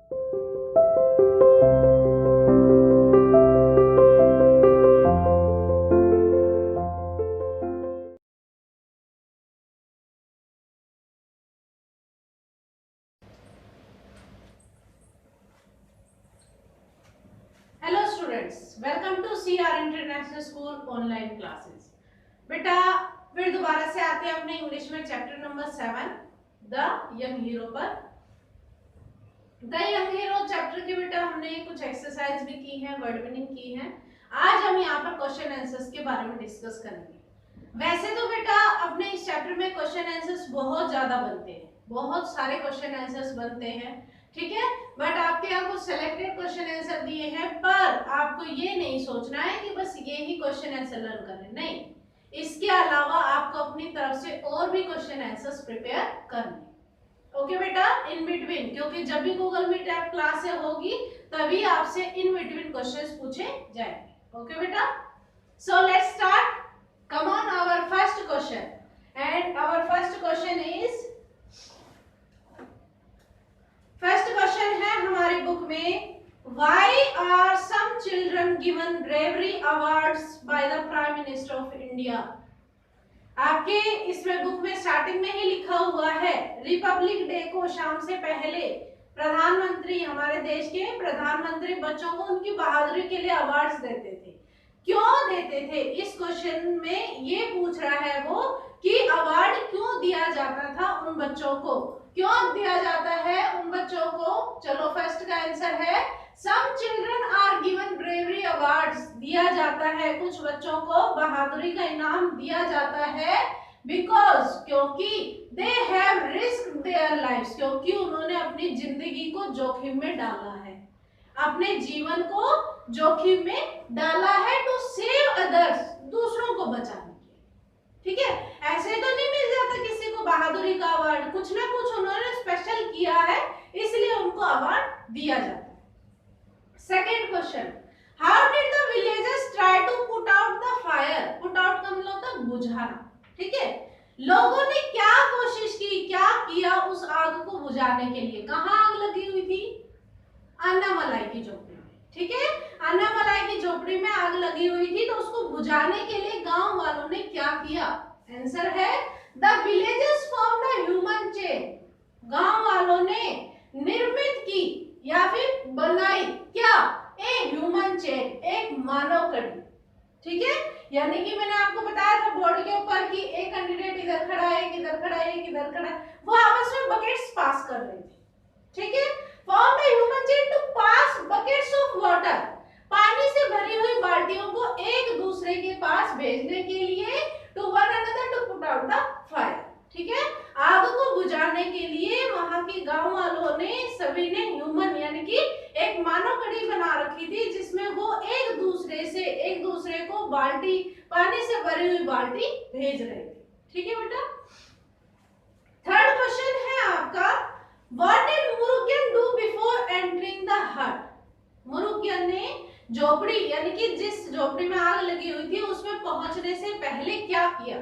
Welcome to CR international school online classes. बेटा फिर दोबारा से आते हैं अपने इंग्लिश में chapter number 7 the young hero पर। द यंग हीरो चैप्टर के बेटा हमने कुछ एक्सरसाइज भी की है, वर्ड मीनिंग की है। आज हम यहाँ पर क्वेश्चन आंसर्स के बारे में डिस्कस करेंगे। वैसे तो बेटा अपने इस चैप्टर में क्वेश्चन आंसर्स बहुत ज्यादा बनते हैं, बहुत सारे क्वेश्चन आंसर्स बनते हैं, ठीक है। बट आपके यहाँ कुछ सिलेक्टेड क्वेश्चन आंसर दिए हैं, पर आपको ये नहीं सोचना है कि बस ये ही क्वेश्चन आंसर लर्न करने, नहीं, इसके अलावा आपको अपनी तरफ से और भी क्वेश्चन आंसर्स प्रिपेयर करने। ओके बेटा, इन बिटवीन, क्योंकि जब भी गूगल मीट ऐप क्लास होगी तभी आपसे इन बिटवीन क्वेश्चंस पूछे जाएंगे। ओके बेटा, so let's start. Come on, our first question, and our first question is, first question है हमारी बुक में, why are some children given bravery awards by the prime minister of India. आपके इसमें book में starting में ही लिखा हुआ है, रिपब्लिक डे को शाम से पहले प्रधानमंत्री, हमारे देश के प्रधानमंत्री बच्चों को उनकी बहादुरी के लिए अवार्ड्स देते थे। क्यों देते थे, इस क्वेश्चन में ये पूछ रहा है वो कि अवार्ड क्यों दिया जाता था उन बच्चों को, क्यों दिया जाता है उन बच्चों को। चलो फर्स्ट का आंसर है, some children are given bravery awards, दिया जाता है कुछ बच्चों को बहादुरी का इनाम दिया जाता है, बिकॉज, क्योंकि they have risk their lives, क्योंकि उन्होंने अपनी जिंदगी को जोखिम में डाला है, अपने जीवन को जोखिम में डाला है, टू सेव अदर्स, दूसरों को बचाने के लिए, ठीक है। ऐसे तो नहीं मिल जाता किसी को बहादुरी का अवार्ड, कुछ ना कुछ उन्होंने स्पेशल किया है, इसलिए उनको अवार्ड दिया जाता है। Second question, how did the villagers try to put out the fire. Put out का मतलब होता है बुझाना, ठीक है। लोगों ने क्या कोशिश की, क्या किया उस आग को बुझाने के लिए। कहाँ आग लगी हुई थी, अन्नामलाई की झोपड़ी में, ठीक है। अन्नामलाई की झोपड़ी में आग लगी हुई थी, तो उसको बुझाने के लिए गांव वालों ने क्या किया। आंसर है, the villagers formed a human chain, गांव वालों ने निर्मित की या फिर बनाई क्या, ए ह्यूमन चेन, एक मानव कड़ी, ठीक है। यानी कि मैंने आपको बताया था बोर्ड के ऊपर कि एक कैंडिडेट इधर खड़ा है, एक इधर खड़ा है, एक इधर खड़ा है, वो आपस में बकेट्स पास कर रहे थे, ठीक है। Form the human chain to pass buckets of water, पानी से भरी हुई बाल्टियों को एक दूसरे के पास भेजने के लिए, to one another to put out the fire, ठीक है। आग को बुझाने के लिए वहां के गांव वालों ने, सभी ने ह्यूमन यानी कि एक मानव कड़ी बना रखी थी, जिसमें वो एक दूसरे को बाल्टी, पानी से भरी हुई बाल्टी भेज रहे थे, ठीक है बेटा। थर्ड क्वेश्चन है आपका, what did Murugan do before entering the हट। मुरुगन ने झोपड़ी यानी कि जिस झोपड़ी में आग लगी हुई थी उसमें पहुंचने से पहले क्या किया,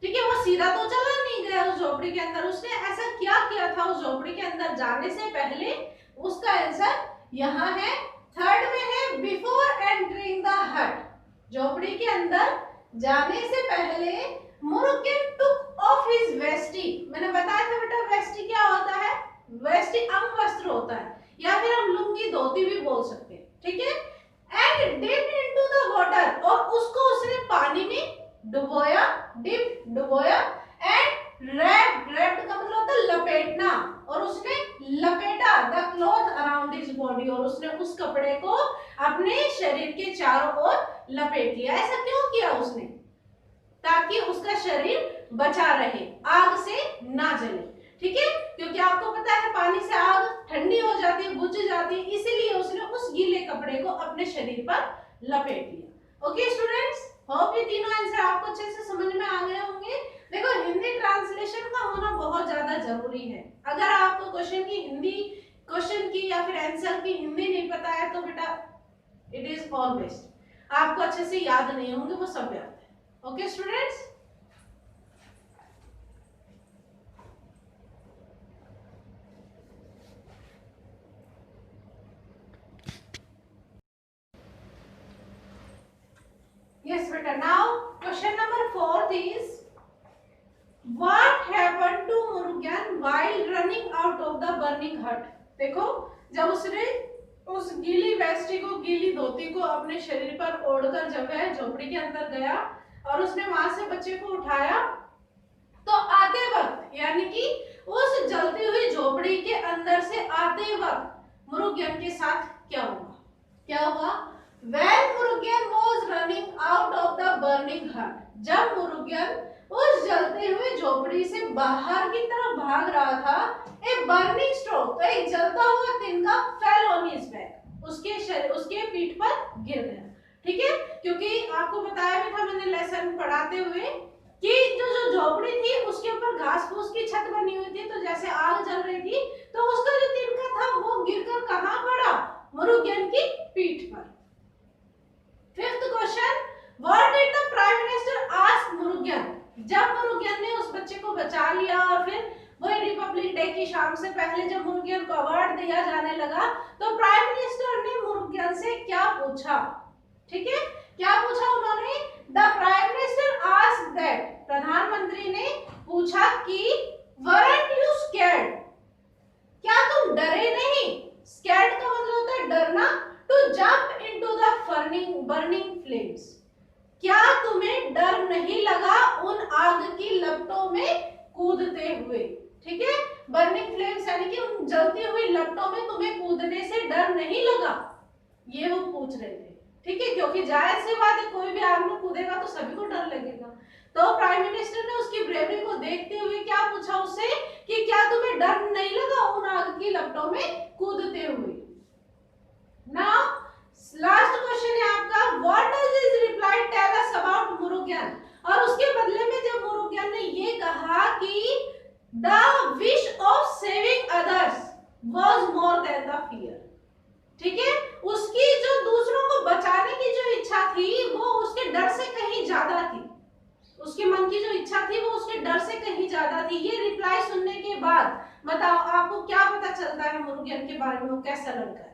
ठीक है। वो सीधा तो चला नहीं गया उस झोपड़ी के अंदर, उसने ऐसा क्या किया था उस झोपड़ी के अंदर जाने से पहले। उसका आंसर यहाँ है, थर्ड में है, बिफोर एंटरिंग द हट, झोपड़ी के अंदर जाने से पहले मुरुगन टुक ऑफ हिज वेस्टी। मैंने बताया था बेटा वेस्टी क्या होता है, वेस्टी अंग वस्त्र होता है, या फिर हम लुंगी धोती भी बोल सकते हैं, ठीक है। And dip into the water, और उसको उसने पानी में डुबोया, डिप डुबोया, एंड रैप्ड, रैप्ड का मतलब होता है लपेटना, और उसने लपेटा the cloth around his body, और उसने उस कपड़े को अपने शरीर के चारों ओर लपेट लिया। ऐसा क्यों किया उसने, ताकि उसका शरीर बचा रहे, आग से ना जले, ठीक है। क्योंकि आपको पता है पानी से आग ठंडी हो जाती है, बुझ जाती है, इसीलिए उसने उस गीले कपड़े को अपने शरीर पर लपेट लिया। ओके स्टूडेंट्स, होप ये तीनों आंसर आपको अच्छे से समझ में आ गए होंगे। देखो हिंदी ट्रांसलेशन का होना बहुत ज्यादा जरूरी है। अगर आपको क्वेश्चन की हिंदी, क्वेश्चन की या फिर आंसर की हिंदी नहीं पता है तो बेटा इट इज ऑल वेस्ट, आपको अच्छे से याद नहीं होंगे वो सब याद है। Okay students, out of the burning हट। देखो जब उसने उस गीली वेस्टी को, गीली धोती को अपने शरीर पर ओढ़कर जब वह झोपड़ी के अंदर गया और उसने वहां से बच्चे को उठाया, तो आते वक्त यानी कि उस जलती हुई झोपड़ी के अंदर से आते वक्त मुरुगन के साथ क्या हुआ? क्या हुआ? When Murugan was running out of the burning hut, जब मुरुगन उस जलते हुए झोपड़ी से बाहर की तरफ भाग रहा था, ए बर्निंग स्ट्रोक, तो एक जलता हुआ तिनका फेल ऑन हिज बैक, उसके पीठ पर गिर गया। ठीक है, क्योंकि आपको बताया भी था मैंने लेसन पढ़ाते हुए कि जो झोपड़ी थी उसके ऊपर घास फूस की छत बनी हुई थी, तो जैसे आग जल रही थी तो उसका जो तिनका था वो गिरकर कहां पड़ा? मुरुगन की पीठ पर। Fifth question, what did the prime minister ask Murugan? जब मुरुगन ने उस बच्चे को बचा लिया और फिर वही रिपब्लिक डे की शाम से पहले जब मुरुगन को अवार्ड दिया जाने लगा, तो प्राइम मिनिस्टर ने मुरुगन से क्या पूछा? ठीक है, क्या पूछा उन्होंने? The prime minister asked that, प्रधानमंत्री ने पूछा कि weren't you scared? क्या तुम डरे नहीं? Scared का मतलब होता है डरना। To jump into the burning flames, क्या तुम्हें डर नहीं लगा उन आग की लपटों में कूदते हुए? ठीक है, बर्निंग फ्लेम्स यानी कि उन जलती हुई लपटों में तुम्हें कूदने से डर नहीं लगा, ये वो पूछ रहे थे। ठीक है, क्योंकि जाहिर सी बात है कोई भी आग में कूदेगा तो सभी को डर लगेगा। तो प्राइम मिनिस्टर ने उसकी ब्रेवरी को देखते हुए क्या पूछा उससे कि क्या तुम्हें डर नहीं लगा उन आग की लपटों में कूदते हुए? नाउ लास्ट क्वेश्चन है आपका, what does his reply tell us about Murugan? और उसके बदले में जब मुरुगन ने ये कहा कि the wish of saving others was more than the fear. ठीक है, उसकी जो दूसरों को बचाने की जो इच्छा थी वो उसके डर से कहीं ज्यादा थी। उसके मन की जो इच्छा थी वो उसके डर से कहीं ज्यादा थी। ये रिप्लाई सुनने के बाद बताओ आपको क्या पता चलता है मुरुगन के बारे में, वो कैसा लड़का है?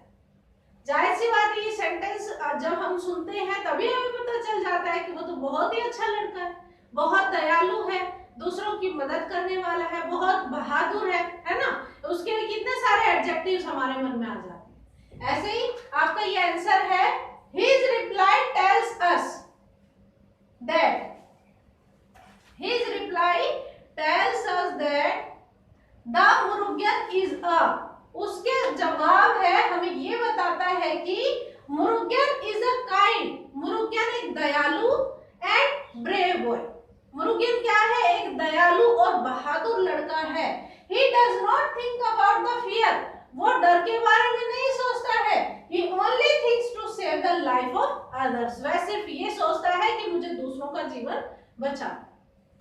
जाहिर सी बात है ये सेंटेंस जब हम सुनते हैं तभी हमें पता चल जाता है कि वो तो बहुत ही अच्छा लड़का है, बहुत दयालु है, दूसरों की मदद करने वाला है, बहुत बहादुर है ना? उसके लिए कितने सारे एडजेक्टिव्स हमारे मन में आ जाते हैं। ऐसे ही आपका ये आंसर है, his reply tells us that the Murugan is a, उसके जवाब है हमें ये बताता है कि Murugan is a kind, Murugan एक दयालु and brave boy, मुरुगन क्या है? एक दयालु और बहादुर लड़का है। He does not think about the fear, वो डर के बारे में नहीं सोचता है। He only thinks to save the life of others, वह सिर्फ ये सोचता है कि मुझे दूसरों का जीवन बचाना।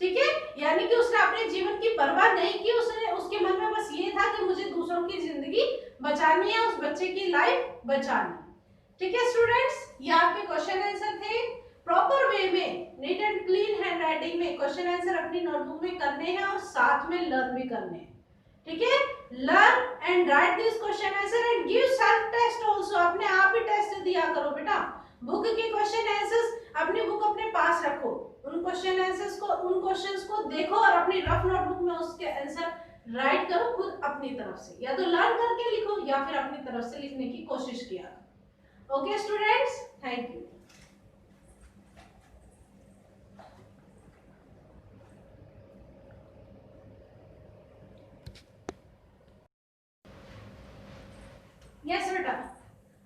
ठीक है, यानी कि उसने अपने जीवन की परवाह नहीं की, उसके मन में बस ये था कि मुझे दूसरों की जिंदगी बचानी है, उस बच्चे की लाइफ बचानी। ठीक है स्टूडेंट्स, ये आपके क्वेश्चन आंसर थे। प्रॉपर वे में neat and clean hand writing में क्वेश्चन आंसर अपनी नोटबुक में करने हैं और साथ में लर्न भी करने हैं। ठीक है, learn and write this question answer and give self test also, अपने आप ही टेस्ट दिया करो बेटा। बुक के क्वेश्चन आंसर्स अपनी बुक अपने पास रखो, उन क्वेश्चन आंसर्स को, उन क्वेश्चंस को देखो और अपनी रफ नोटबुक में उसके आंसर राइट करो खुद अपनी तरफ से, या तो लर्न करके लिखो या फिर अपनी तरफ से लिखने की कोशिश किया करो। Okay students, thank you. Yes बेटा,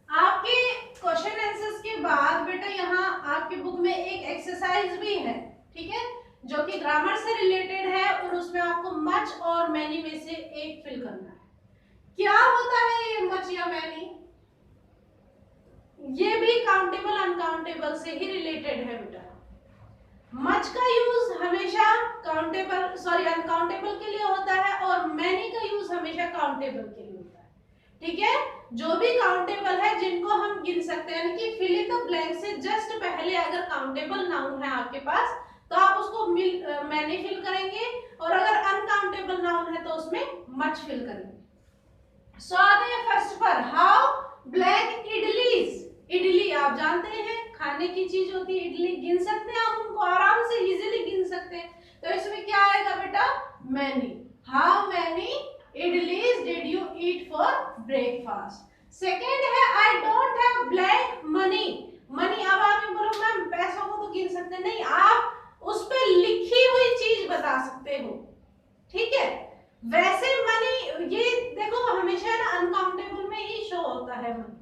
आपके क्वेश्चन आंसर्स के बाद बेटा यहाँ आपकी बुक में एक एक्सरसाइज भी है, ठीक है, जो कि ग्रामर से रिलेटेड है और उसमें आपको मच और मैनी में से एक फिल करना है। क्या होता है ये मच या मैनी? ये भी काउंटेबल अनकाउंटेबल से ही रिलेटेड है बेटा। मच का यूज हमेशा काउंटेबल अनकाउंटेबल के लिए होता है और मैनी का यूज हमेशा काउंटेबल के लिए होता है। ठीक है, जो भी काउंटेबल है जिनको हम गिन सकते हैं, यानी कि फिल इन द ब्लैंक से जस्ट पहले अगर काउंटेबल नाउन है आपके पास तो आप उसको मैनी फिल करेंगे, और अगर अनकाउंटेबल नाउन है तो उसमें मच फिल करेंगे। सो आते हैं फर्स्ट पर, हाउ ब्लैक इडलीज, इडली आप जानते हैं खाने की चीज होती है, इडली गिन सकते हैं आप उनको, आराम से इजीली गिन सकते हैं। तो इसमें क्या आएगा बेटा? Many. How many idlis did you eat for breakfast. Second है I don't have blank money. Money, अब आप ये बोलो मैम पैसों को तो गिन सकते नहीं, आप उस पे लिखी हुई चीज बता सकते हो, ठीक है। वैसे मनी ये देखो हमेशा ना अनकाउंटेबल में ही शो होता है मनी,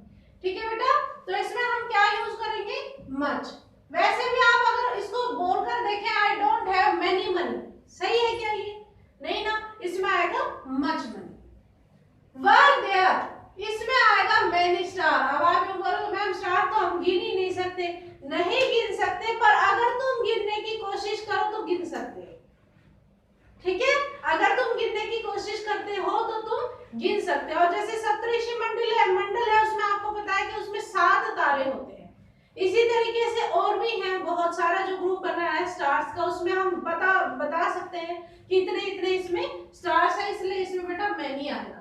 ठीक है बेटा। तो इसमें हम क्या यूज करेंगे, मच। वैसे भी आप अगर इसको बोलकर देखें आई डोंट हैव मेनी मनी, सही है क्या ये, नहीं ना, इसमें आएगा मच मनी। वर देयर, इसमें आएगा मेनी स्टार। अब आप यूं बोलोगे मैम स्टार तो हम गिन ही नहीं सकते, नहीं गिन सकते, पर अगर तुम गिनने की कोशिश करो तो गिन सकते हो, ठीक है। अगर तुम गिनने की कोशिश करते हो तो तुम गिन सकते हो। जैसे सप्तऋषि मंडल है उसमें आपको पता है कि उसमें 7 तारे होते हैं। इसी तरीके से और भी हैं बहुत सारा जो ग्रुप बना है स्टार्स का, उसमें हम बता सकते हैं कि इतने इतने इसमें स्टार्स है, इसलिए इसमें बेटा मैनी आएगा।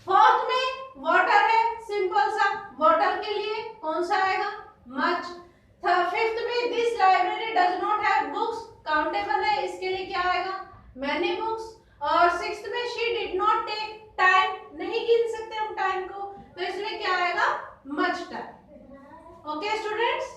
फोर्थ में वाटर है, सिंपल सा, वाटर के लिए कौन सा आएगा, मच। फिफ्थ में this library does not have books, countable है, इसके लिए क्या आएगा, मैनी बुक्स। और सिक्स्थ में she did not take time, नहीं गिन सकते हम टाइम को, तो इसमें क्या आएगा, मच टाइम। Okay students.